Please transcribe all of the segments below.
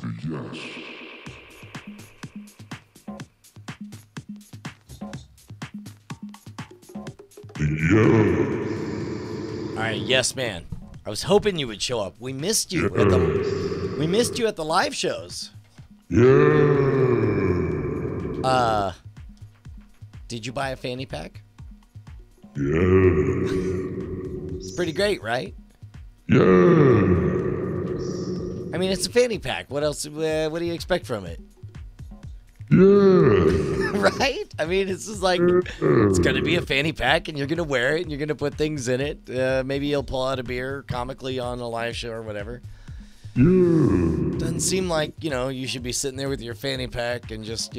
Yes. Yes. All right, yes, man. I was hoping you would show up. We missed you at the live shows. Yeah. Did you buy a fanny pack? Yes. It's pretty great, right? Yes. I mean, it's a fanny pack. What else? What do you expect from it? Yes. Right? I mean, it's just like, it's going to be a fanny pack, and you're going to wear it, and you're going to put things in it. Maybe you'll pull out a beer comically on a live show or whatever. Yeah. Doesn't seem like, you should be sitting there with your fanny pack and just,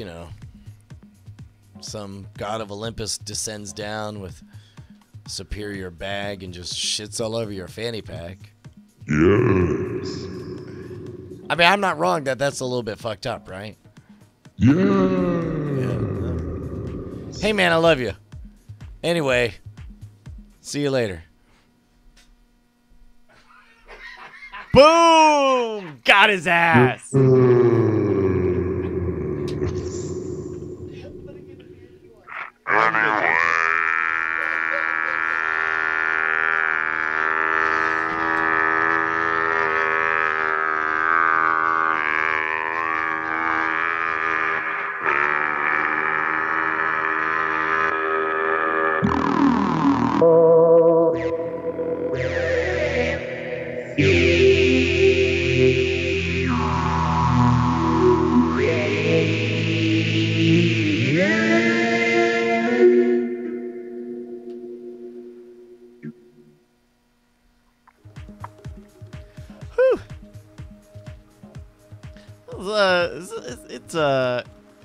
some god of Olympus descends down with a superior bag and just shits all over your fanny pack. Yes. I mean, I'm not wrong that that's a little bit fucked up, right? Yeah. Hey, man, I love you. Anyway, see you later. Boom! Got his ass.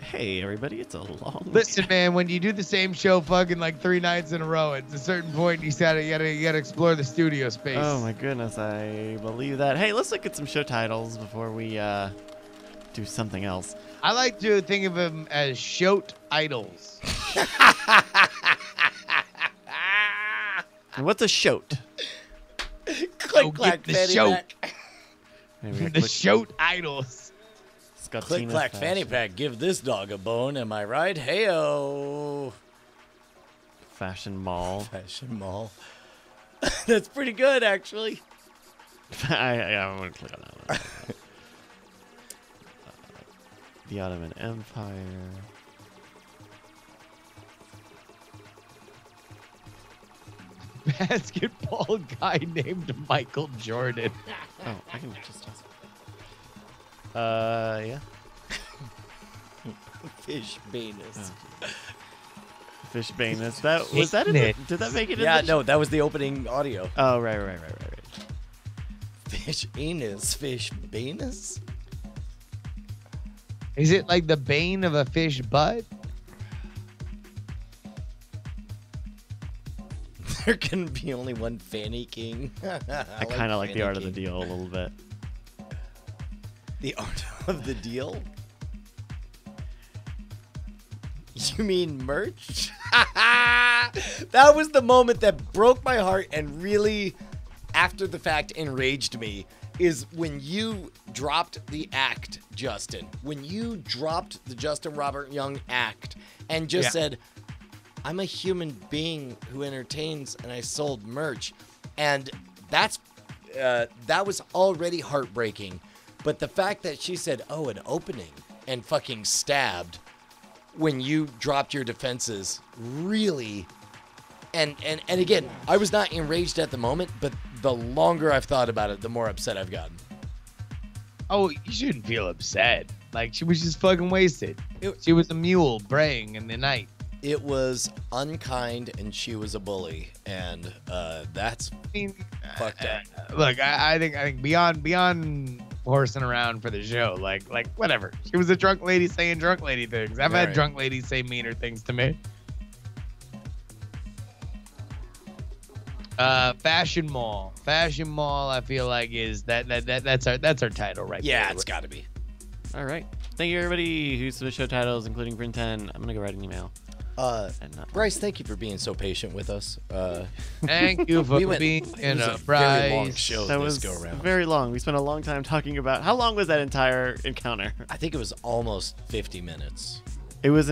Hey everybody, it's a long. Listen, man, when you do the same show fucking like 3 nights in a row, at a certain point you gotta explore the studio space. Oh my goodness, I believe that. Hey, let's look at some show titles before we do something else. I like to think of them as shoat idols. What's a shoat? Click clack, the fanny shoat. pack. Maybe The shoat idols. Click clack, fanny pack. Give this dog a bone. Am I right? Heyo. Fashion Mall. Fashion Mall. That's pretty good, actually. I'm gonna click on that one. The Ottoman Empire. Basketball guy named Michael Jordan. Oh, I can just. Yeah. Fish penis. Oh. Fish Banus. That was that. Did that make it? Yeah, in the no, that was the opening audio. Oh, right. Fish anus, fish penis. Is it like the bane of a fish butt? There can be only one Fanny King. I kind of like the art of the deal a little bit. The art of the deal? You mean merch? That was the moment that broke my heart and really, after the fact, enraged me. Is when you dropped the act, Justin. When you dropped the Justin Robert Young act and just said, I'm a human being who entertains and I sold merch. And that was already heartbreaking. But the fact that she said, oh, an opening, and fucking stabbed when you dropped your defenses really. And again, I was not enraged at the moment, but the longer I've thought about it, the more upset I've gotten. Oh, you shouldn't feel upset. Like, she was just fucking wasted. She was a mule braying in the night. It was unkind, and she was a bully, and that's fucked up. Look, I think beyond horsing around for the show, like whatever. She was a drunk lady saying drunk lady things. I've had drunk ladies say meaner things to me. Fashion Mall. Fashion Mall, I feel like is that's our title right there. Yeah, it's got to be. All right. Thank you, everybody who submitted show titles, including Print 10. I'm going to go write an email. And Bryce, thank you for being so patient with us. Thank you for being in it a was a very long prize. show that this was go around. very long. We spent a long time talking about how long was that entire encounter? I think it was almost 50 minutes. It was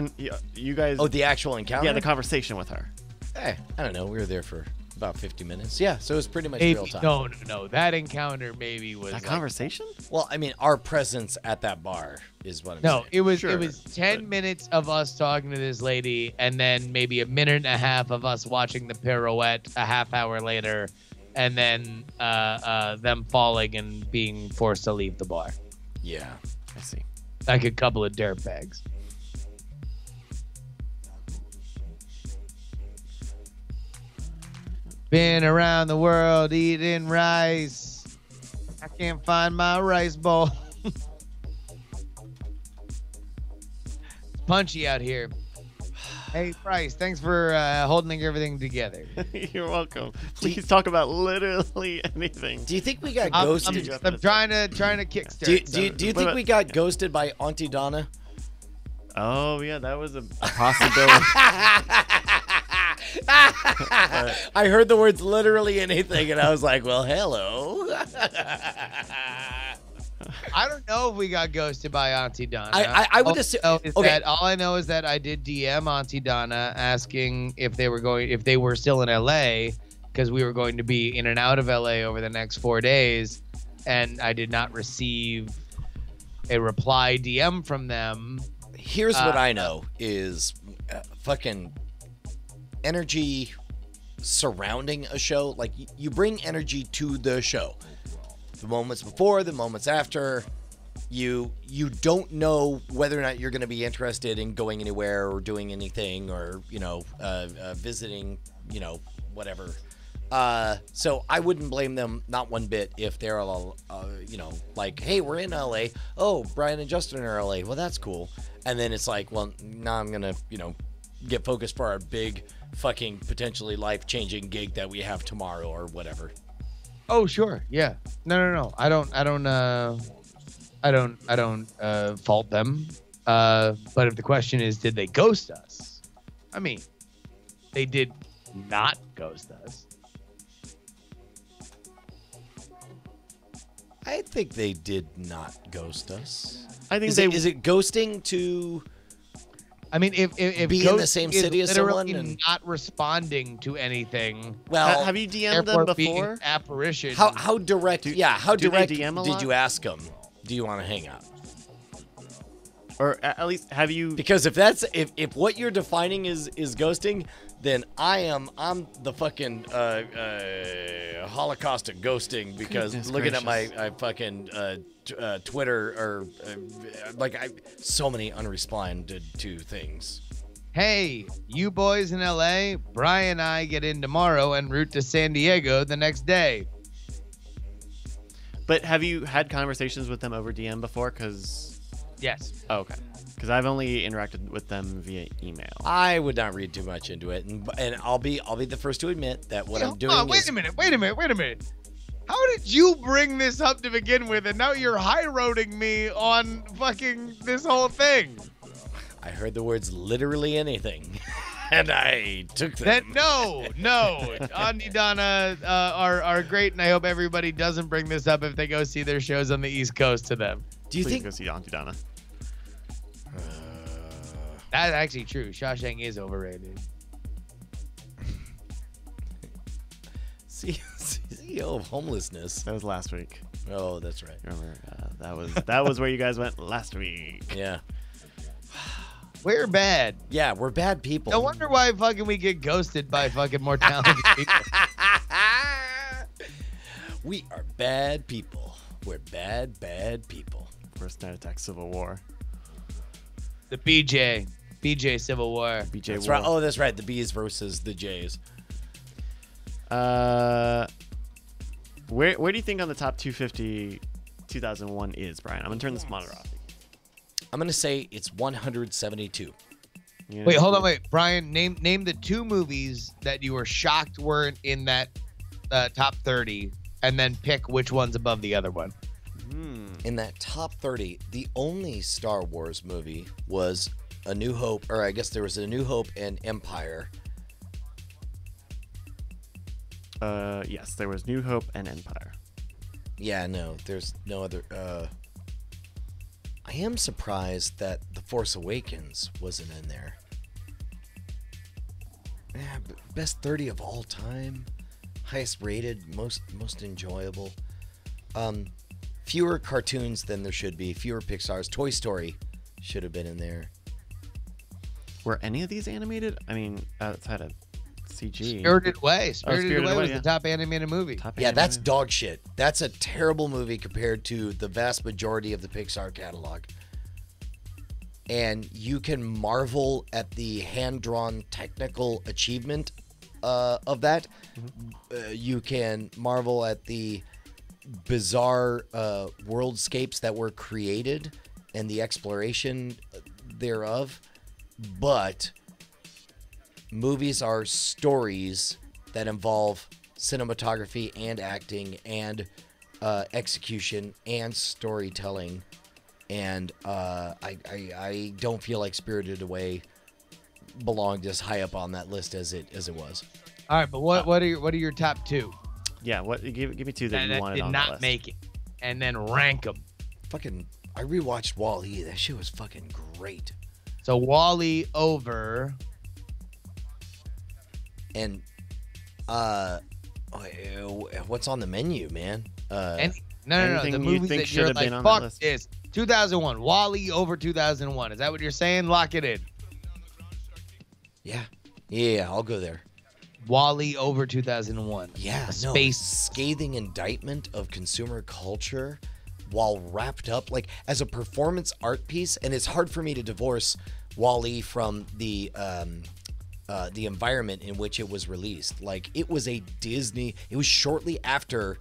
you guys. Oh, the actual encounter? yeah, the conversation with her. I don't know. We were there for about 50 minutes. Yeah, so it was pretty much Maybe, real time. no. That encounter maybe was That like, conversation? Well, I mean, our presence at that bar is what I'm no. saying. It was Sure, 10 minutes of us talking to this lady, and then maybe a minute and a half of us watching the pirouette a half hour later, and then them falling and being forced to leave the bar, Yeah. I see. like a couple of dirt bags. Been around the world eating rice. I can't find my rice bowl. It's punchy out here. Hey, Bryce, thanks for holding everything together. You're welcome. Please talk about literally anything. Do you think we got I'm ghosted? trying to kickstart. Do you think we got ghosted by Auntie Donna? Oh yeah, that was a possibility. I heard the words literally anything, and I was like, well, hello. I don't know if we got ghosted by Auntie Donna. I would assume. Okay. All I know is that I did DM Auntie Donna asking if they were still in LA, because we were going to be in and out of LA over the next 4 days, and I did not receive a reply DM from them. Here's what I know is fucking energy surrounding a show. Like, you bring energy to the show. The moments before, the moments after, you don't know whether or not you're going to be interested in going anywhere or doing anything or, visiting, whatever. So I wouldn't blame them, not one bit, if they're, like, hey, we're in LA. Oh, Brian and Justin are in LA. Well, that's cool. And then it's like, well, now I'm going to, get focused for our big fucking potentially life-changing gig that we have tomorrow or whatever. Oh, sure. Yeah. No. I don't fault them. But if the question is, did they ghost us? I mean, they did not ghost us. I think they did not ghost us. I think Is it ghosting to I mean, if be in the same city as someone literally and not responding to anything, well, have you DM'd them therefore being before? an apparition. how direct? How do they direct DM a did lot? you ask them? Do you want to hang out? Or at least have you? Because if what you're defining is ghosting, then I'm the fucking Holocaust of ghosting, because Goodness looking at gracious. my fucking Twitter or so many unresponded to things. Hey, you boys in LA, Brian and I get in tomorrow en route to San Diego the next day. But have you had conversations with them over DM before? Yes. Oh, okay. Because I've only interacted with them via email. I would not read too much into it, and I'll be the first to admit that what I'm doing is Wait a minute. How did you bring this up to begin with, and now you're high-roading me on fucking this whole thing? I heard the words literally anything, and I took them. No. Auntie Donna are great, and I hope everybody doesn't bring this up if they go see their shows on the East Coast to them. Do you Please think go see Auntie Donna? That's actually true. Shawshank is overrated. CEO of homelessness? That was last week. Oh, that's right. Remember? That was where you guys went last week. Yeah. We're bad. Yeah, we're bad people. No wonder why fucking we get ghosted by fucking more talented people. We are bad people. We're bad people. First Night Attack Civil War. The BJ Civil War. BJ That's War. right. Oh, that's right. The B's versus the J's. Where do you think on the top 250 2001 is, Brian? I'm gonna turn this monitor off. I'm gonna say it's 172. Wait, hold on, wait. Brian, name the two movies that you were shocked weren't in that top 30, and then pick which one's above the other one. In that top 30, the only Star Wars movie was A New Hope, or I guess there was A New Hope and Empire. Yes, there was New Hope and Empire. Yeah, no, there's no other. I am surprised that The Force Awakens wasn't in there. Yeah, best 30 of all time, highest rated, most enjoyable. Fewer cartoons than there should be. Fewer Pixar's. Toy Story should have been in there. Were any of these animated? I mean, outside of CG. Spirited Away. Spirited Away was yeah. the top animated movie. Yeah, that's dog shit. That's a terrible movie compared to the vast majority of the Pixar catalog. And you can marvel at the hand-drawn technical achievement of that. You can marvel at the bizarre worldscapes that were created and the exploration thereof. But movies are stories that involve cinematography and acting and execution and storytelling. And I don't feel like Spirited Away belonged as high up on that list as it was. All right, but what are your top two? Yeah, what give me two that you wanted did on not that list. make it, and then rank them. Fucking, I rewatched Wall-E. That shit was fucking great. So Wall-E over. And what's on the menu, man? No. The anything you movies think that should you're have like, been on that fuck list? this. 2001. Wall-E over 2001. Is that what you're saying? Lock it in. Yeah, I'll go there. Wall-E over 2001. Yeah, A no, space. scathing indictment of consumer culture while wrapped up like as a performance art piece, and it's hard for me to divorce Wall-E from the environment in which it was released. Like, it was a Disney. It was shortly after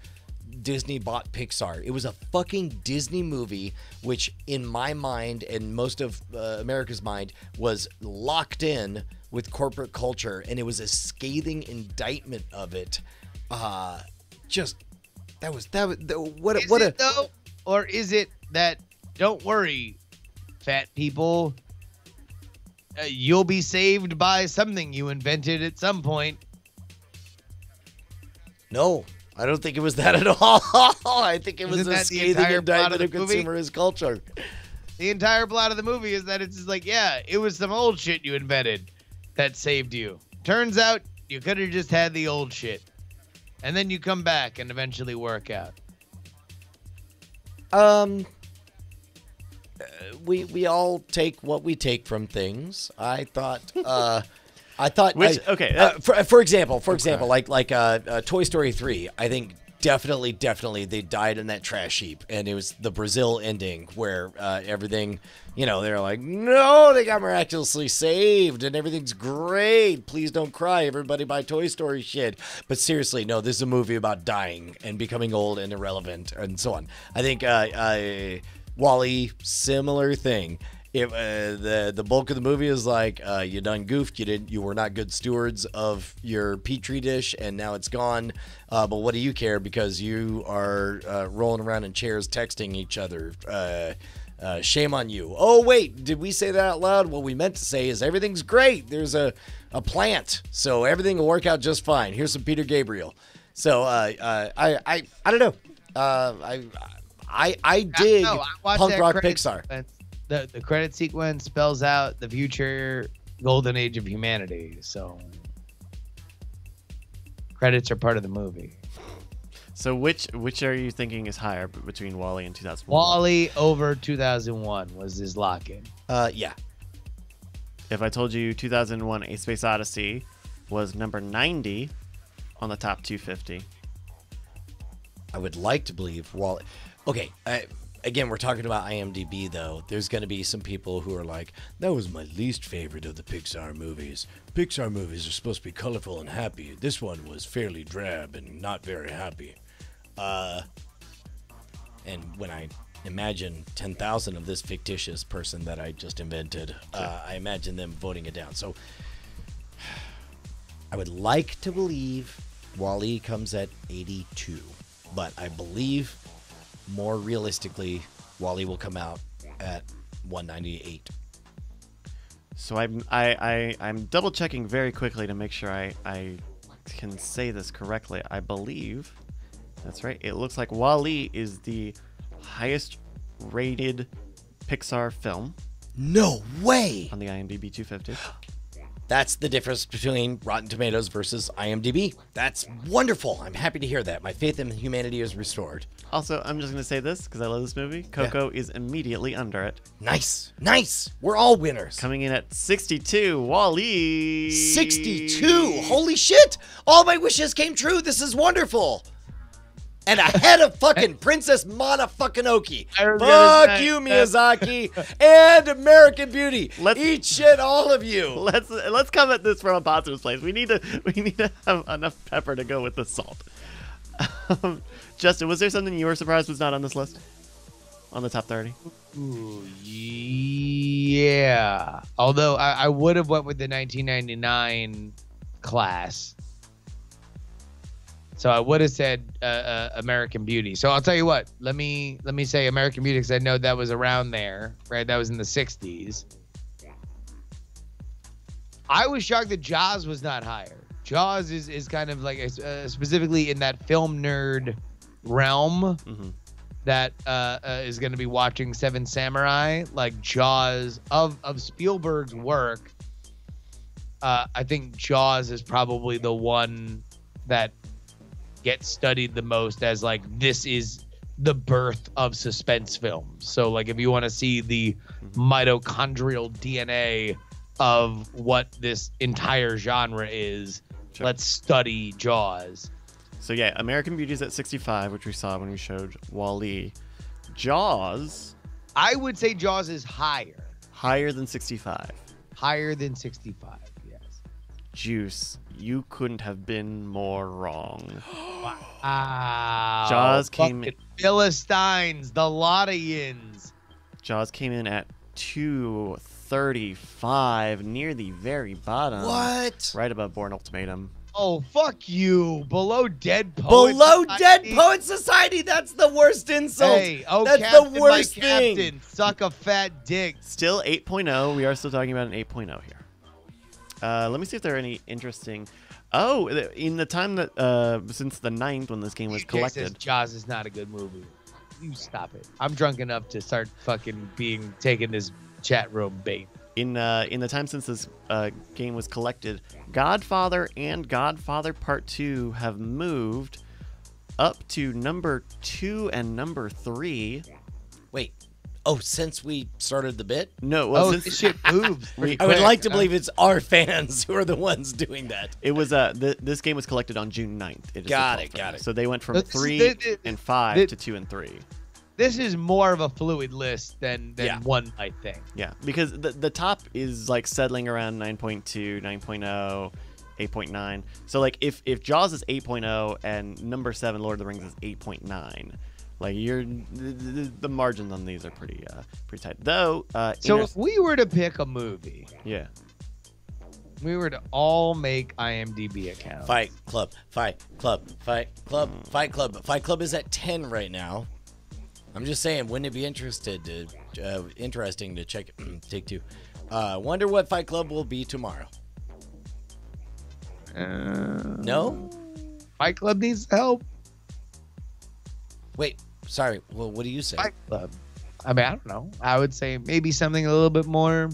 Disney bought Pixar. It was a fucking Disney movie, which in my mind and most of America's mind was locked in with corporate culture, and it was a scathing indictment of it. What a Though, or is it that don't worry, fat people, you'll be saved by something you invented at some point? No, I don't think it was that at all. I think it was Isn't a that the scathing entire plot indictment of of the movie? consumerist culture. The entire plot of the movie is that it's just like, yeah, it was some old shit you invented that saved you. Turns out you could have just had the old shit. And then you come back and eventually work out. We all take what we take from things. I thought. For example, like Toy Story 3. I think definitely they died in that trash heap, and it was the Brazil ending where everything, they're like, no, they got miraculously saved and everything's great. Please don't cry, everybody, buy Toy Story shit. But seriously, no, this is a movie about dying and becoming old and irrelevant and so on. I think Wall-E, similar thing. If the bulk of the movie is like, you done goofed, you were not good stewards of your petri dish, and now it's gone. But what do you care, because you are rolling around in chairs texting each other. Shame on you. Oh wait, did we say that out loud? What we meant to say is everything's great. There's a plant, so everything will work out just fine. Here's some Peter Gabriel. So I don't know. I dig watched punk that rock credit Pixar. sequence. The credit sequence spells out the future golden age of humanity. So credits are part of the movie. So which are you thinking is higher between Wall-E and 2001? Wall-E over 2001 was his lock-in. Yeah. If I told you 2001 A Space Odyssey was number 90 on the top 250. I would like to believe Wall-E. Okay, again, we're talking about IMDb, though. There's going to be some people who are like, that was my least favorite of the Pixar movies. Pixar movies are supposed to be colorful and happy. This one was fairly drab and not very happy. And when I imagine 10,000 of this fictitious person that I just invented, I imagine them voting it down. So I would like to believe Wall-E comes at 82. But I believe, more realistically, Wall-E will come out at 198. So I'm double checking very quickly to make sure I can say this correctly. I believe that's right. It looks like WALL-E is the highest rated Pixar film No way. on the IMDb 250. That's the difference between Rotten Tomatoes versus IMDb. That's wonderful. I'm happy to hear that. My faith in humanity is restored. Also, I'm just going to say this because I love this movie. Coco is immediately under it. Nice. Nice. We're all winners. Coming in at 62, WALL-E. 62. Holy shit. All my wishes came true. This is wonderful. And ahead of fucking Princess Monofucking-oki. Fuck you, Miyazaki. And American Beauty. Eat shit, all of you. Let's come at this from a positive place. We need to have enough pepper to go with the salt. Justin, was there something you were surprised was not on this list? On the top 30? Ooh, yeah. Although I would have went with the 1999 class. So I would have said American Beauty. So I'll tell you what. Let me say American Beauty because I know that was around there, right? That was in the 60s. I was shocked that Jaws was not higher. Jaws is kind of like specifically in that film nerd realm that is going to be watching Seven Samurai. Like Jaws of Spielberg's work, I think Jaws is probably the one that gets studied the most as like this is the birth of suspense films. So like if you want to see the mitochondrial DNA of what this entire genre is, let's study Jaws. So yeah, American Beauty is at 65, which we saw when we showed WALL-E. Jaws, I would say Jaws is higher than 65. Higher than 65, yes. Juice, you couldn't have been more wrong. Wow. Jaws came in, Philistines, the Lottaians. Jaws came in at 235, near the very bottom. What? Right above Bourne Ultimatum. Oh, fuck you. Below Dead Poets Below Dead Society. Poet Society. That's the worst insult. Hey, oh, that's Captain, the worst my thing. Captain, suck a fat dick. Still 8.0. We are still talking about an 8.0 here. Let me see if there are any interesting... Oh, in the time that... since the 9th when this game was Says collected... Jaws is not a good movie. You stop it. I'm drunk enough to start fucking taking this chat room bait. In the time since this game was collected, Godfather and Godfather Part 2 have moved up to number 2 and number 3. Wait. Oh, since we started the bit? No, well, This shit moves. I would like to believe it's our fans who are the ones doing that. It was this game was collected on June 9th. It is Got the it, 12th. got it. So they went from This- 3 this- and 5 to 2 and 3. This is more of a fluid list than Yeah. one might think. Yeah, because the top is like settling around 9.2, 9.0, 8.9. So like if Jaws is 8.0 and number 7 Lord of the Rings is 8.9, like the margins on these are pretty tight. Though So if we were to pick a movie, yeah. we were to all make IMDb accounts. Fight Club, Fight Club, Fight Club, Fight Club. Fight Club is at 10 right now. I'm just saying, wouldn't it be interesting to check it? Take two. Wonder what Fight Club will be tomorrow. No? Fight Club needs help. Wait, sorry. Well, what do you say? Fight Club. I mean, I don't know. I would say maybe something a little bit more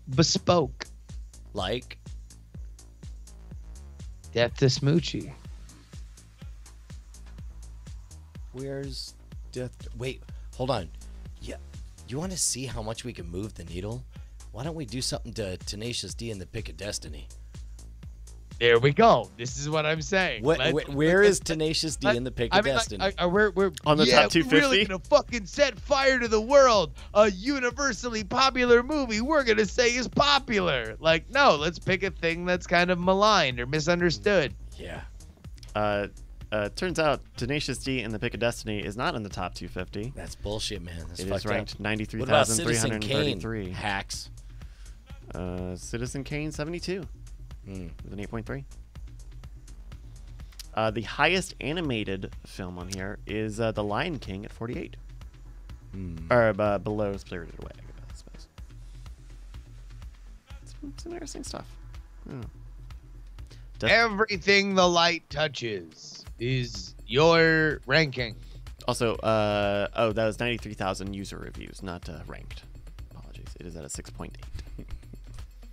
bespoke. Like? Death to Smoochie. Where's Death? Wait, hold on. Yeah, you want to see how much we can move the needle? Why don't we do something to Tenacious D and the Pick of Destiny? There we go. This is what I'm saying. Where is Tenacious D and the Pick of Destiny? We're On the top 250? We're really gonna fucking set fire to the world. A universally popular movie we're gonna say is popular. Like, no, let's pick a thing that's kind of maligned or misunderstood. Yeah. Turns out Tenacious D and the Pick of Destiny is not in the top 250. That's bullshit, man. That's It fucked is ranked up. What about Citizen Kane? 93,333. Hacks. Citizen Kane 72 with an 8.3. The highest animated film on here is The Lion King at 48. Or below Spirited Away, I suppose. some interesting stuff. Hmm. Everything the light touches is your ranking. Also, that was 93,000 user reviews, not ranked. Apologies. It is at a 6.8.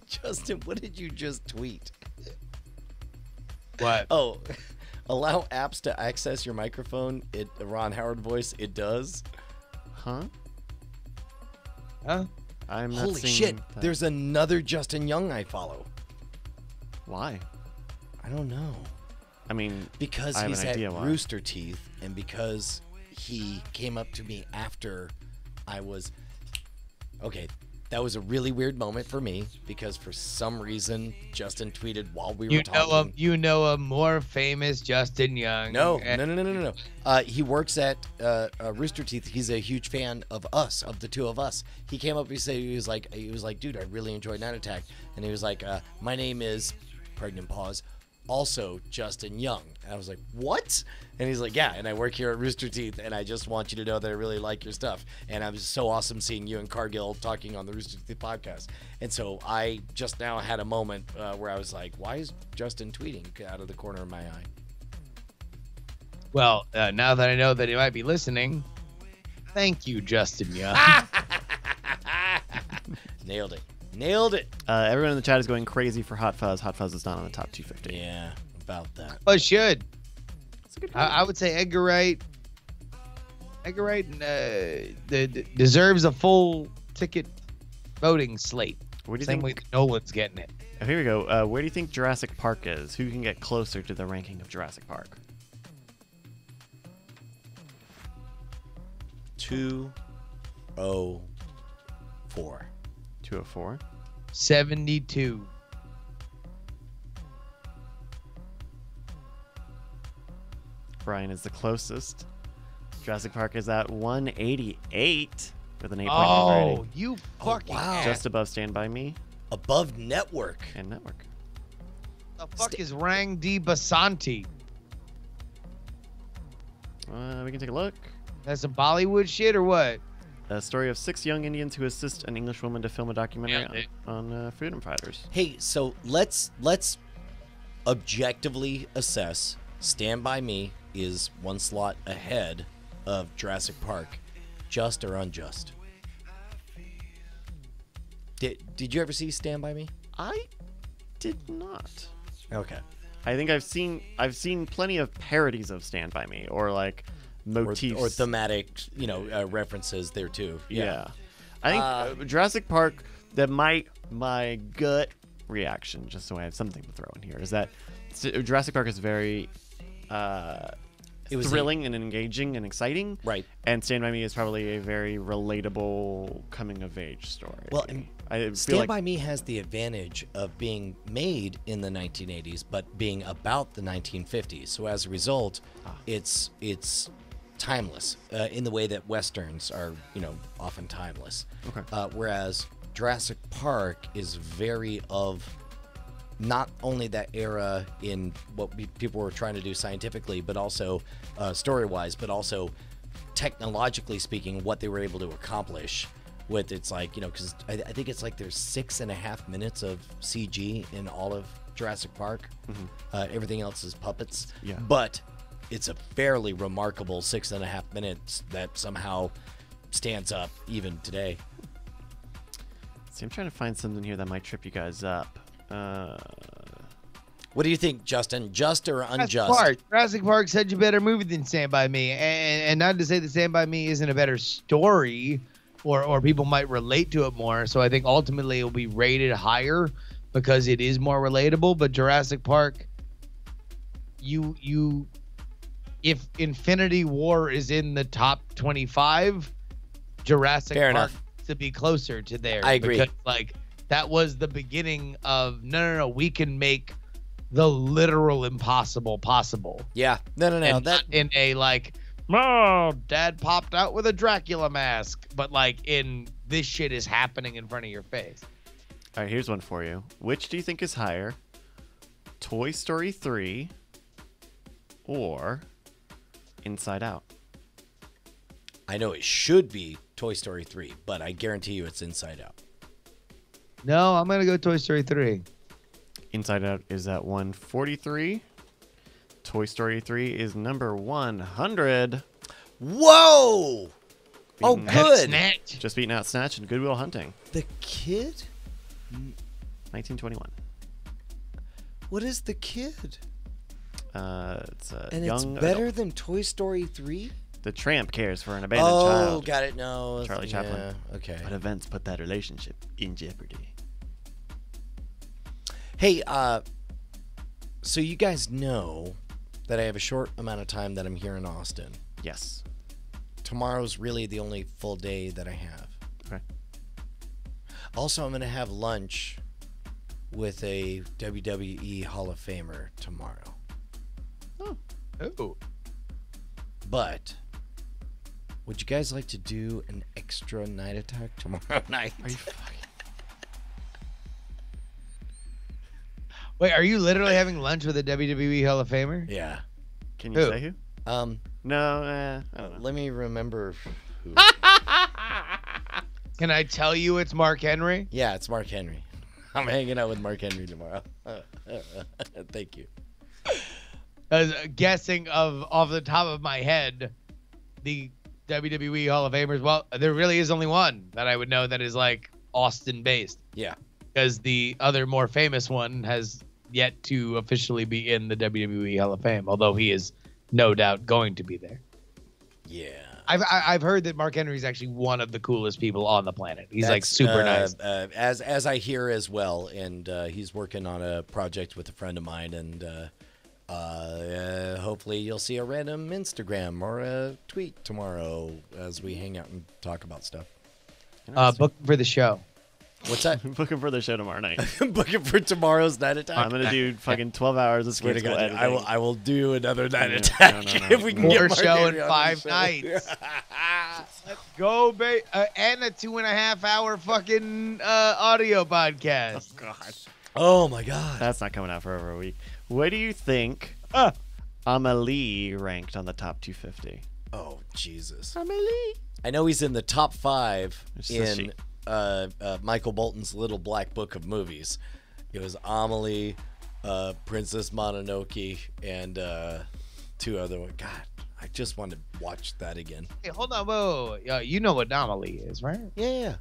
Justin, what did you just tweet? What? Oh, allow apps to access your microphone. It Ron Howard voice. It does. Huh? Huh? I'm not Holy seeing shit! that. There's another Justin Young I follow. Why? I don't know. I mean, Because I have he's an at idea why. Rooster Teeth, and because he came up to me after I was. Okay, that was a really weird moment for me because for some reason Justin tweeted while we were talking. You know a more famous Justin Young. No. and- He works at Rooster Teeth. He's a huge fan of us, of the two of us. He came up. He was like, dude, I really enjoyed Night Attack, and he was like, my name is, pregnant pause, also Justin Young. And I was like, what? And he's like, yeah, and I work here at Rooster Teeth, and I just want you to know that I really like your stuff. And it was so awesome seeing you and Cargill talking on the Rooster Teeth podcast. And so I just now had a moment where I was like, why is Justin tweeting out of the corner of my eye? Well, now that I know that he might be listening, thank you, Justin Young. Nailed it. Nailed it. everyone in the chat is going crazy for Hot Fuzz. Hot Fuzz is not on the top 250. Yeah, about that. Well, should. It's a good I would say Edgar Wright deserves a full ticket voting slate. Where do you Same think? way Nolan's getting it. Oh, here we go. Where do you think Jurassic Park is? Who can get closer to the ranking of Jurassic Park? 204. 204. 72. Brian is the closest. Jurassic Park is at 188 with an 8.9 Oh, rating. you Oh, fucking wow. ass. Just above Stand By Me Above network. and Network. The fuck is Rang D. Basanti? We can take a look. That's some Bollywood shit or what? A story of 6 young Indians who assist an English woman to film a documentary Yeah, they- on freedom fighters. Hey, so let's objectively assess. Stand By Me is one slot ahead of Jurassic Park. Just or unjust? Did you ever see Stand By Me? I did not. Okay. I think I've seen plenty of parodies of Stand By Me or like motifs Or thematic, references there too. Yeah. I think Jurassic Park, that my gut reaction, just so I have something to throw in here, is that Jurassic Park is very It was thrilling and engaging and exciting. Right. And Stand By Me is probably a very relatable coming of age story. Well, and I feel Stand like By Me has the advantage of being made in the 1980s, but being about the 1950s. So as a result, it's timeless in the way that westerns are, often timeless. Okay. Whereas Jurassic Park is very of not only that era in what people were trying to do scientifically, but also story-wise, but also technologically speaking, what they were able to accomplish with it's like, because I think it's like there's 6.5 minutes of CG in all of Jurassic Park. Everything else is puppets. Yeah. But it's a fairly remarkable 6.5 minutes that somehow stands up even today. See, I'm trying to find something here that might trip you guys up. What do you think, Justin? Just or unjust? Jurassic Park's such a better movie than Stand By Me. And not to say that Stand By Me isn't a better story or people might relate to it more. So I think ultimately it will be rated higher because it is more relatable. But Jurassic Park, if Infinity War is in the top 25, Jurassic Fair Park enough. to be closer to there. I agree. Because, that was the beginning of no, we can make the literal impossible possible. Yeah. No. And That not in a oh, dad popped out with a Dracula mask, but in this shit is happening in front of your face. All right, here's one for you. Which do you think is higher? Toy Story 3 or Inside Out? I know it should be Toy Story 3, but I guarantee you it's Inside Out. No, I'm gonna go Toy Story 3. Inside Out is at 143. Toy Story 3 is number 100. Whoa! Oh, Beaten- good. Snatch. Just beating out Snatch and Good Will Hunting. The Kid? 1921. What is The Kid? It's a And young it's better adult. than Toy Story 3? The tramp cares for an abandoned Oh, child. got it. No. Charlie Chaplin. Yeah, okay. But events put that relationship in jeopardy. Hey, so you guys know that I have a short amount of time that I'm here in Austin. Yes. Tomorrow's really the only full day that I have. Okay. Also, I'm going to have lunch with a WWE Hall of Famer tomorrow. Oh. But would you guys like to do an extra night attack tomorrow night? Are you fucking... Wait, are you literally having lunch with a WWE Hall of Famer? Yeah. Can you Who? say who? No, No, I don't know. let me remember who. Can I tell you it's Mark Henry? Yeah, it's Mark Henry. I'm hanging out with Mark Henry tomorrow. Thank you. I was guessing off the top of my head, the WWE Hall of Famers. Well, there really is only one that I would know that is like Austin based, Yeah. because the other more famous one has yet to officially be in the WWE Hall of Fame, although he is no doubt going to be there. Yeah. I've heard that Mark Henry is actually one of the coolest people on the planet. He's like That's, super nice. As I hear as well, and he's working on a project with a friend of mine, and hopefully you'll see a random Instagram or a tweet tomorrow as we hang out and talk about stuff. Book for the show. What's that? Looking for the show tomorrow night. Booking for tomorrow's night attack. I'm gonna do fucking 12 hours of Swear to skate school God, editing. I will do another night No, attack no, if we can get More Mark show Henry in on the 5 show. nights. Let's go, babe. And a 2.5 hour fucking audio podcast. God. Oh my God. That's not coming out for over a week. What do you think Amelie ranked on the top 250? Oh Jesus. Amelie. I know he's in the top 5 It's just in Michael Bolton's Little Black Book of Movies. It was Amelie, Princess Mononoke, and 2 other ones. God, I just want to watch that again. Hey, hold on, whoa. You know what Amelie is, right? Yeah.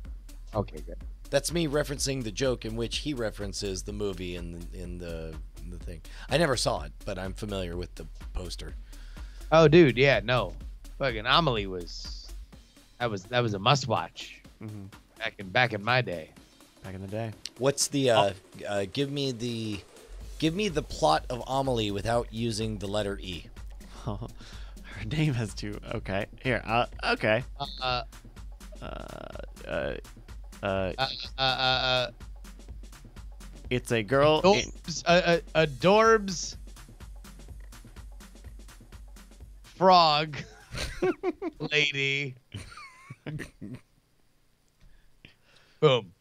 Okay, good. That's me referencing the joke in which he references the movie in the thing. I never saw it, but I'm familiar with the poster. Oh, dude, yeah, no. Fucking Amelie was that was a must watch Mm-hmm. back in my day. Back in the day. What's the give me the plot of Amelie without using the letter E. Her name has 2. Okay. Here. Okay. It's a girl. Adorbs frog lady. Boom.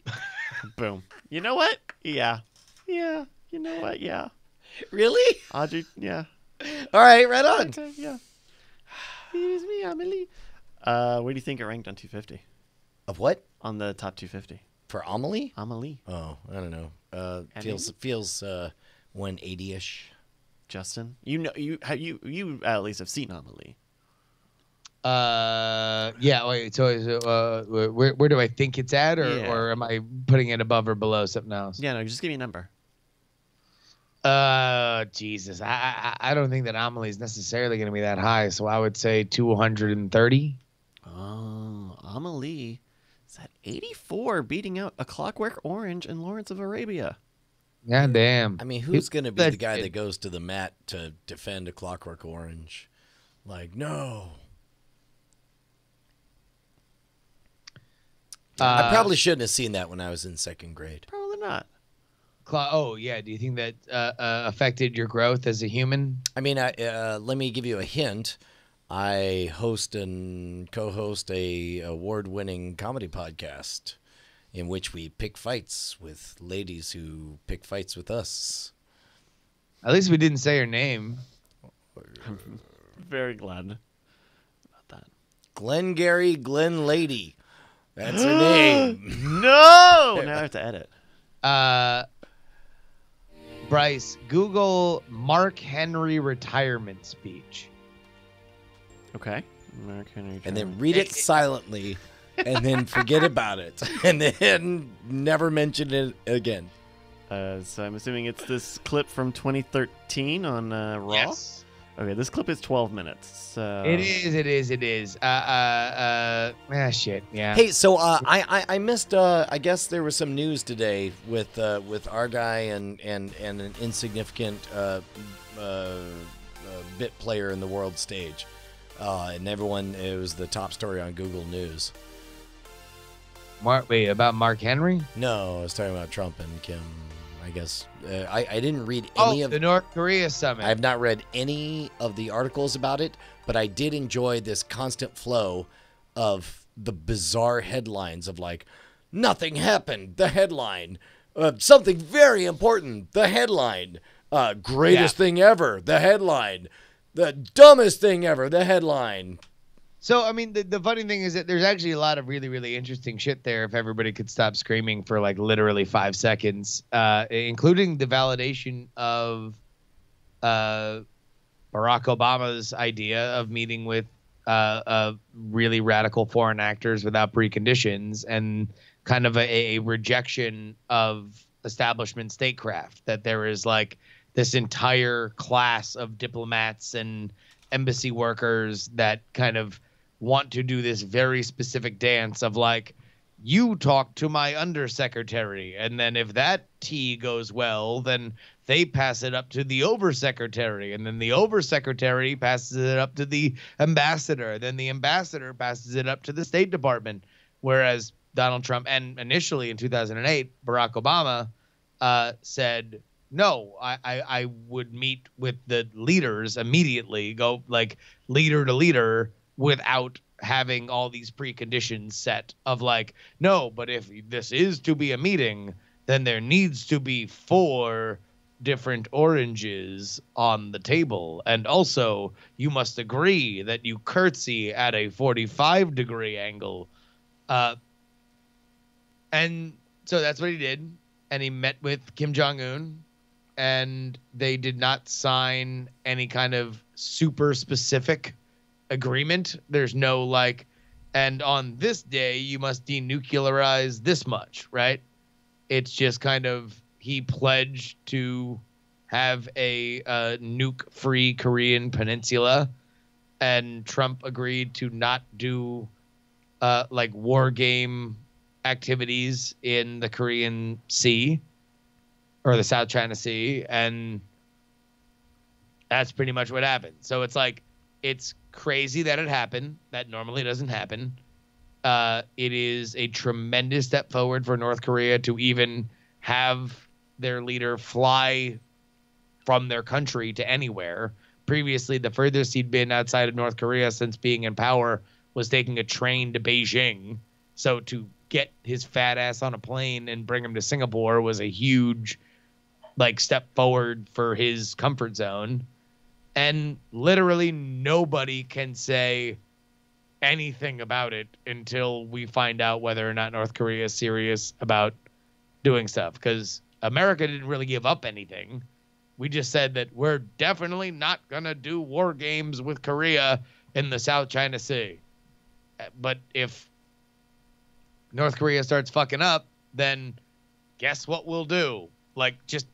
Boom. You know what? Yeah. Yeah. You know what? Yeah. Really? Audrey. Yeah. All right, right on. Okay, yeah. It is me, Amelie. Where do you think it ranked on 250? Of what? On the top 250. For Amelie? Amelie. Oh, I don't know. Feels 180-ish. Justin. You know you at least have seen Amelie. Yeah. Wait. So, where do I think it's at, or am I putting it above or below something else? Yeah, no, just give me a number. Jesus. I don't think that Amelie is necessarily going to be that high, so I would say 230. Oh, Amelie is at 84, beating out A Clockwork Orange and Lawrence of Arabia. God damn. I mean, who's going to be That the guy kid. that goes to the mat to defend A Clockwork Orange? Like, no. I probably shouldn't have seen that when I was in 2nd grade. Probably not. Oh yeah. Do you think that affected your growth as a human? I mean, let me give you a hint. I host and co-host a award-winning comedy podcast in which we pick fights with ladies who pick fights with us. At least we didn't say her name. Very glad about that. Glengarry Glen Lady. That's her name. No! Now I have to edit. Bryce, Google Mark Henry retirement speech. Okay. Mark Henry. And then read it silently, and then forget about it, and then never mention it again. So I'm assuming it's this clip from 2013 on Raw. Yes. Okay, this clip is 12 minutes. So It is. Shit. Yeah. Hey, so I missed. I guess there was some news today with our guy and an insignificant bit player in the world stage, and everyone. It was the top story on Google News. About Mark Henry? No, I was talking about Trump and Kim. I guess I didn't read any of the North Korea summit. I have not read any of the articles about it, but I did enjoy this constant flow of the bizarre headlines of like, nothing happened, the headline, something very important, the headline, greatest thing ever, the headline, the dumbest thing ever, the headline. So, I mean, the funny thing is that there's actually a lot of really, really interesting shit there if everybody could stop screaming for like literally 5 seconds, including the validation of Barack Obama's idea of meeting with really radical foreign actors without preconditions, and kind of a rejection of establishment statecraft, that there is like this entire class of diplomats and embassy workers that kind of want to do this very specific dance of like, you talk to my undersecretary, and then if that tea goes well, then they pass it up to the oversecretary, and then the oversecretary passes it up to the ambassador, then the ambassador passes it up to the State Department. Whereas Donald Trump, and initially in 2008, Barack Obama said, no, I would meet with the leaders immediately, go like leader to leader, without having all these preconditions set of like, no, but if this is to be a meeting, then there needs to be 4 different oranges on the table. And also, you must agree that you curtsy at a 45-degree angle. And so that's what he did. And he met with Kim Jong-un, and they did not sign any kind of super specific agreement. There's no like, and on this day you must denuclearize this much, right? It's just kind of, he pledged to have a nuke-free Korean peninsula, and Trump agreed to not do like war game activities in the Korean Sea or the South China Sea, and that's pretty much what happened. So it's like, it's crazy that it happened. That normally doesn't happen. It is a tremendous step forward for North Korea to even have their leader fly from their country to anywhere. Previously, the furthest he'd been outside of North Korea since being in power was taking a train to Beijing. So to get his fat ass on a plane and bring him to Singapore was a huge like step forward for his comfort zone. And literally nobody can say anything about it until we find out whether or not North Korea is serious about doing stuff. Because America didn't really give up anything. We just said that we're definitely not going to do war games with Korea in the South China Sea. But if North Korea starts fucking up, then guess what we'll do? Like, just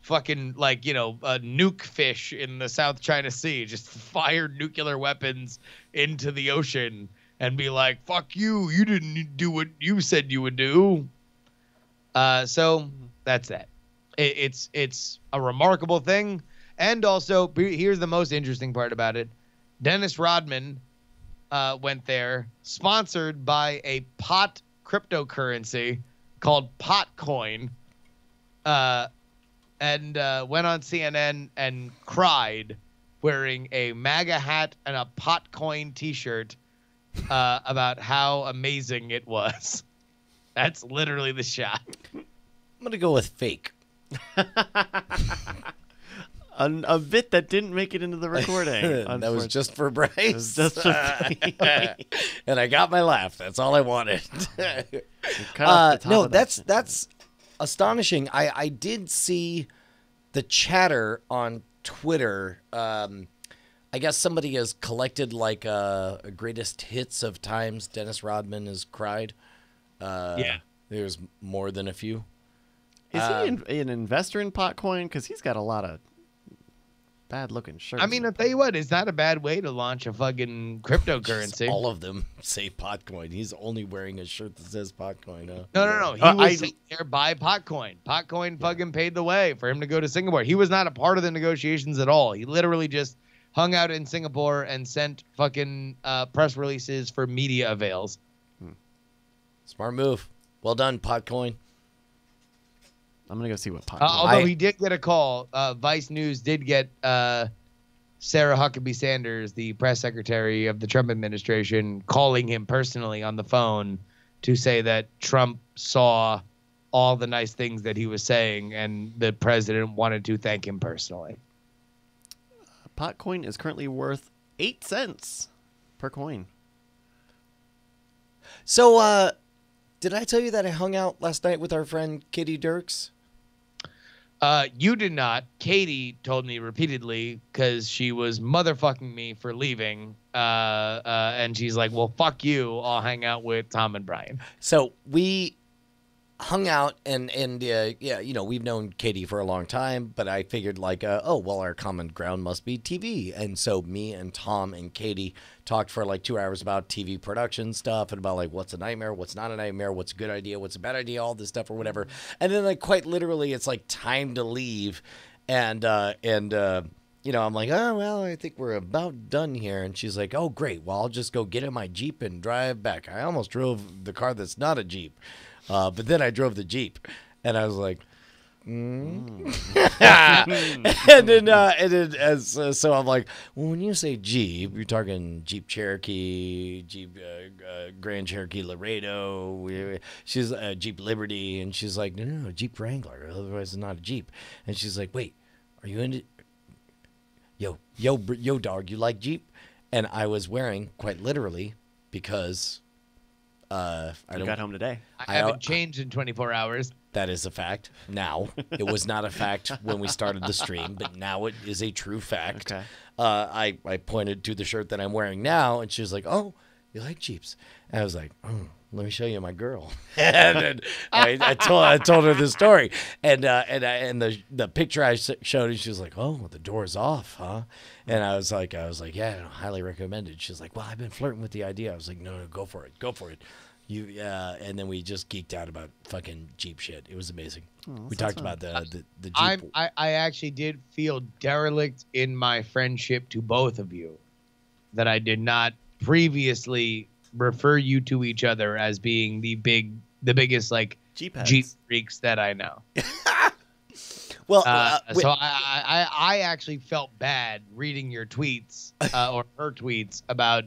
fucking, like, you know, nuke fish in the South China Sea, just fire nuclear weapons into the ocean and be like, fuck you, you didn't do what you said you would do. So that's that. It's a remarkable thing. And also, here's the most interesting part about it. Dennis Rodman went there, sponsored by a pot cryptocurrency called Potcoin, and went on CNN and cried wearing a MAGA hat and a Potcoin t-shirt about how amazing it was. That's literally the shot. I'm going to go with fake. A bit that didn't make it into the recording. That was just for Bryce. It was just for and I got my laugh. That's all I wanted. Cut off the top No, of that that's astonishing. I did see the chatter on Twitter. I guess somebody has collected like a greatest hits of times Dennis Rodman has cried. Yeah. There's more than a few. Is he an investor in Potcoin? Because he's got a lot of bad-looking shirts. I mean, I'll tell you what, it's not a bad way to launch a fucking cryptocurrency. All of them say Potcoin. He's only wearing a shirt that says Potcoin. No. He was saying there, buy Potcoin. Potcoin fucking paid the way for him to go to Singapore. He was not a part of the negotiations at all. He literally just hung out in Singapore and sent fucking press releases for media avails. Smart move. Well done, Potcoin. I'm going to go see what Potcoin Although he did get a call. Vice News did get Sarah Huckabee Sanders, the press secretary of the Trump administration, calling him personally on the phone to say that Trump saw all the nice things that he was saying and the president wanted to thank him personally. Potcoin is currently worth 8 cents per coin. So, did I tell you that I hung out last night with our friend Katie Dirks? You did not. Katie told me repeatedly because she was motherfucking me for leaving. And she's like, well, fuck you. I'll hang out with Tom and Brian. So we hung out and yeah, you know, we've known Katie for a long time, but I figured like, oh, well, our common ground must be TV. And so me and Tom and Katie talked for like 2 hours about TV production stuff and about like what's a nightmare, what's not a nightmare, what's a good idea, what's a bad idea, all this stuff or whatever. And then like quite literally it's like time to leave. And you know, I'm like, oh, well, I think we're about done here. And she's like, oh, great. Well, I'll just go get in my Jeep and drive back. I almost drove the car that's not a Jeep. But then I drove the Jeep, and I was like, and then so I'm like, well, when you say Jeep, you're talking Jeep Cherokee, Jeep Grand Cherokee Laredo. She's Jeep Liberty, and she's like, no, Jeep Wrangler. Otherwise, it's not a Jeep. And she's like, wait, are you into? Yo, dog, you like Jeep? And I was wearing quite literally because. I got home today. I haven't changed in 24 hours. That is a fact. Now, it was not a fact when we started the stream, but now it is a true fact. Okay. I pointed to the shirt that I'm wearing now, and she was like, "Oh, you like Jeeps?" And I was like, "Oh, let me show you my girl." And then I told her the story, and the picture I showed her, she was like, "Oh, the door's off, huh?" And I was like, "Yeah, highly recommended." She's like, "Well, I've been flirting with the idea." I was like, "No, go for it. And then we just geeked out about fucking Jeep shit. It was amazing. We talked about the Jeep. I actually did feel derelict in my friendship to both of you, that I did not previously refer you to each other as being the biggest like Jeep freaks that I know. Well, so I actually felt bad reading your tweets or her tweets about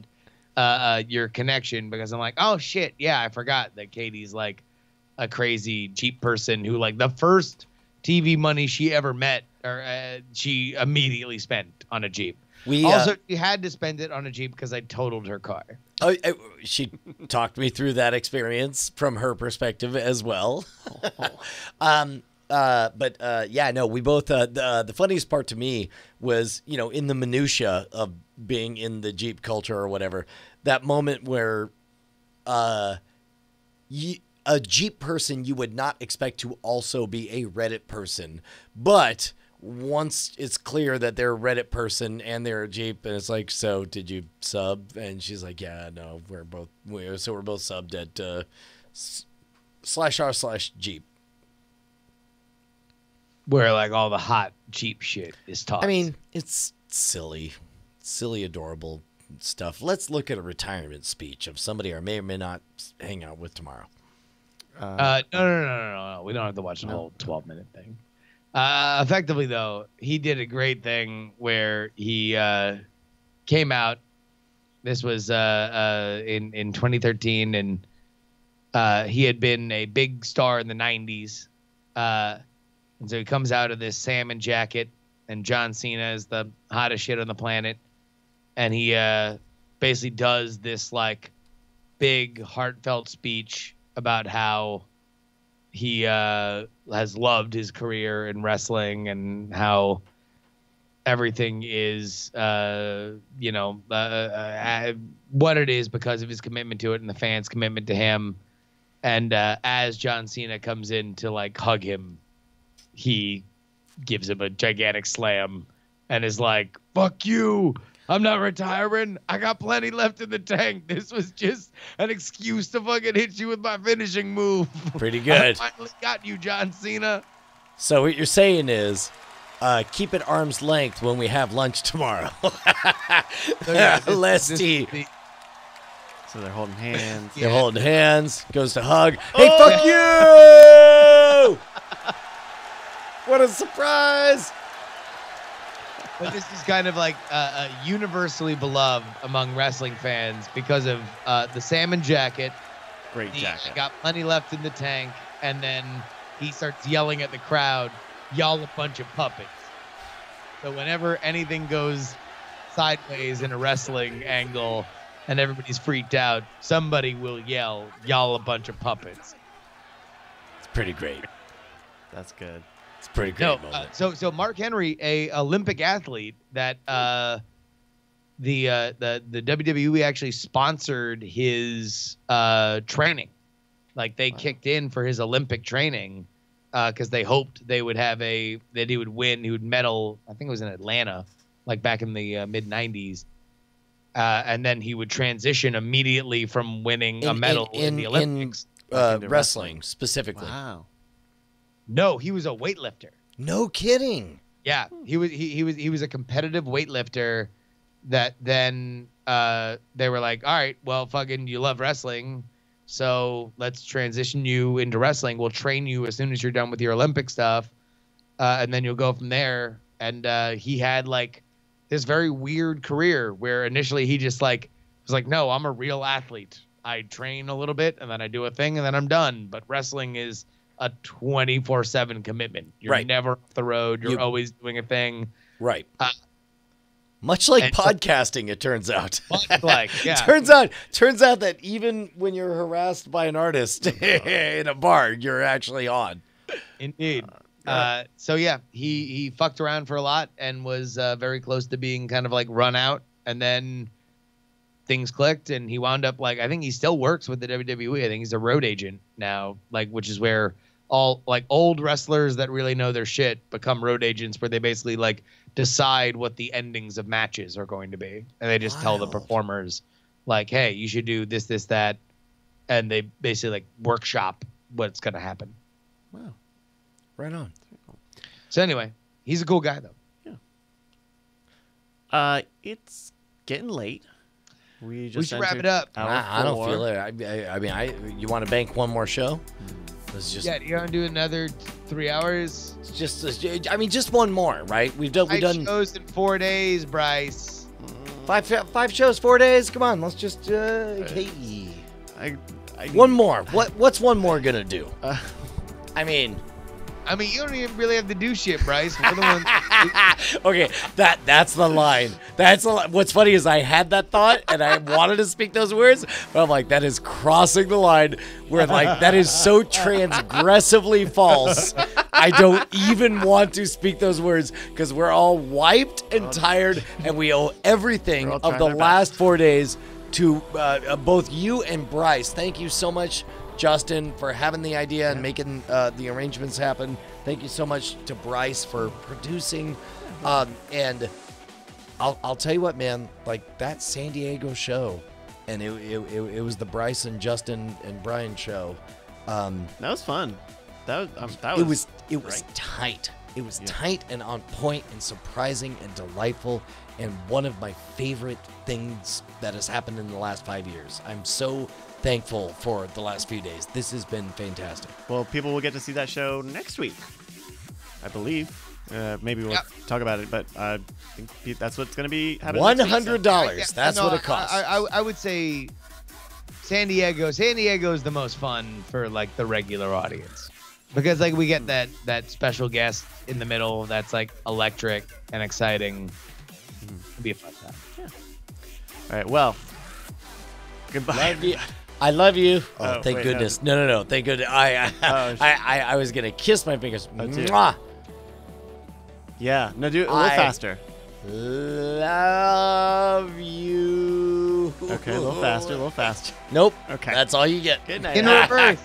your connection, because I'm like, oh shit, yeah, I forgot that Katie's like a crazy Jeep person who like the first TV money she ever met or she immediately spent on a Jeep. She had to spend it on a Jeep because I totaled her car. Oh, she talked me through that experience from her perspective as well. Yeah, no, we both, the funniest part to me was, you know, in the minutia of being in the Jeep culture or whatever, that moment where a Jeep person you would not expect to also be a Reddit person, but once it's clear that they're a Reddit person and they're a Jeep, and it's like, so did you sub? And she's like, yeah, no, we're both subbed at /r/Jeep. Where like all the hot Jeep shit is taught. I mean, it's silly, adorable stuff. Let's look at a retirement speech of somebody I may or may not hang out with tomorrow. No. We don't have to watch the whole 12-minute thing. Effectively, though, he did a great thing where he came out. This was in 2013, and he had been a big star in the 90s. And so he comes out of this salmon jacket, and John Cena is the hottest shit on the planet. And he basically does this like big heartfelt speech about how he has loved his career in wrestling and how everything is, what it is because of his commitment to it and the fans' commitment to him. And as John Cena comes in to like hug him, he gives him a gigantic slam and is like, "Fuck you. I'm not retiring. I got plenty left in the tank. This was just an excuse to fucking hit you with my finishing move." Pretty good. I finally got you, John Cena. So what you're saying is, keep at arm's length when we have lunch tomorrow. Less tea. So they're holding hands. They're holding hands. Goes to hug. Hey, fuck you! What a surprise! But this is kind of like universally beloved among wrestling fans because of the salmon jacket. Great jacket. Got plenty left in the tank, and then he starts yelling at the crowd, "Y'all a bunch of puppets." So whenever anything goes sideways in a wrestling angle and everybody's freaked out, somebody will yell, "Y'all a bunch of puppets." It's pretty great. That's good. It's a pretty great moment. So Mark Henry, a Olympic athlete that the WWE actually sponsored his training. Like they kicked in for his Olympic training because they hoped they would have that he would win. He would medal. I think it was in Atlanta, like back in the mid '90s. And then he would transition immediately from winning a medal in the Olympics. Wrestling specifically. Wow. No, he was a weightlifter. No kidding. Yeah, he was a competitive weightlifter that then they were like, "All right, well, fucking you love wrestling, so let's transition you into wrestling. We'll train you as soon as you're done with your Olympic stuff, and then you'll go from there." And he had like this very weird career where initially he just like was like, "No, I'm a real athlete. I train a little bit and then I do a thing and then I'm done. But wrestling is a 24/7 commitment. You're Right. never off the road. You're always doing a thing." Right. Much like and- podcasting, it turns out. Much like, yeah. turns out that even when you're harassed by an artist in a bar, you're actually on. Indeed. So yeah, he fucked around for a lot and was very close to being kind of like run out, and then things clicked and he wound up like, I think he still works with the WWE. I think he's a road agent now, like, which is where all like old wrestlers that really know their shit become road agents, where they basically like decide what the endings of matches are going to be, and they just tell the Wild. performers like, "Hey, you should do this, this, that," and they basically like workshop what's going to happen. Wow. Right on. So anyway, he's a cool guy though. It's getting late. We We should wrap entered it up. hour I don't 4. feel it. I mean, you want to bank one more show? Let's just, Yeah, you want to do another 3 hours? just one more, right? We've done 5 shows in 4 days, Bryce. five shows, 4 days. Come on, let's just hey. I One more. What's one more gonna do? I mean, you don't even really have to do shit, Bryce. We're the ones. okay, that's the line. That's the What's funny is I had that thought and I wanted to speak those words, but I'm like, that is crossing the line where like that is so transgressively false. I don't even want to speak those words because we're all wiped and tired, and we owe everything We're all of trying the our last 4 days to both you and Bryce. Thank you so much, Justin, for having the idea and making the arrangements happen. Thank you so much to Bryce for producing. And I'll tell you what, man, like that San Diego show, and it was the Bryce and Justin and Brian show. That was fun. That It was great. tight. It was tight and on point and surprising and delightful, and one of my favorite things that has happened in the last 5 years. I'm so thankful for the last few days. This has been fantastic. Well, people will get to see that show next week, I believe. Maybe we'll talk about it, but I think that's what's going to be happening next week, so- $100. That's what it costs. I would say San Diego is the most fun for like the regular audience, because like we get that special guest in the middle that's like electric and exciting. It'll be a fun time. All right, well, goodbye. Love you. I love you. Oh, Oh, thank wait, goodness. No. Thank goodness. I was gonna kiss my fingers. Oh, dear. Mwah. Yeah. No, do it a little faster. Love you. Okay, a little faster, a little faster. Nope. Okay. That's all you get. Good night. In reverse.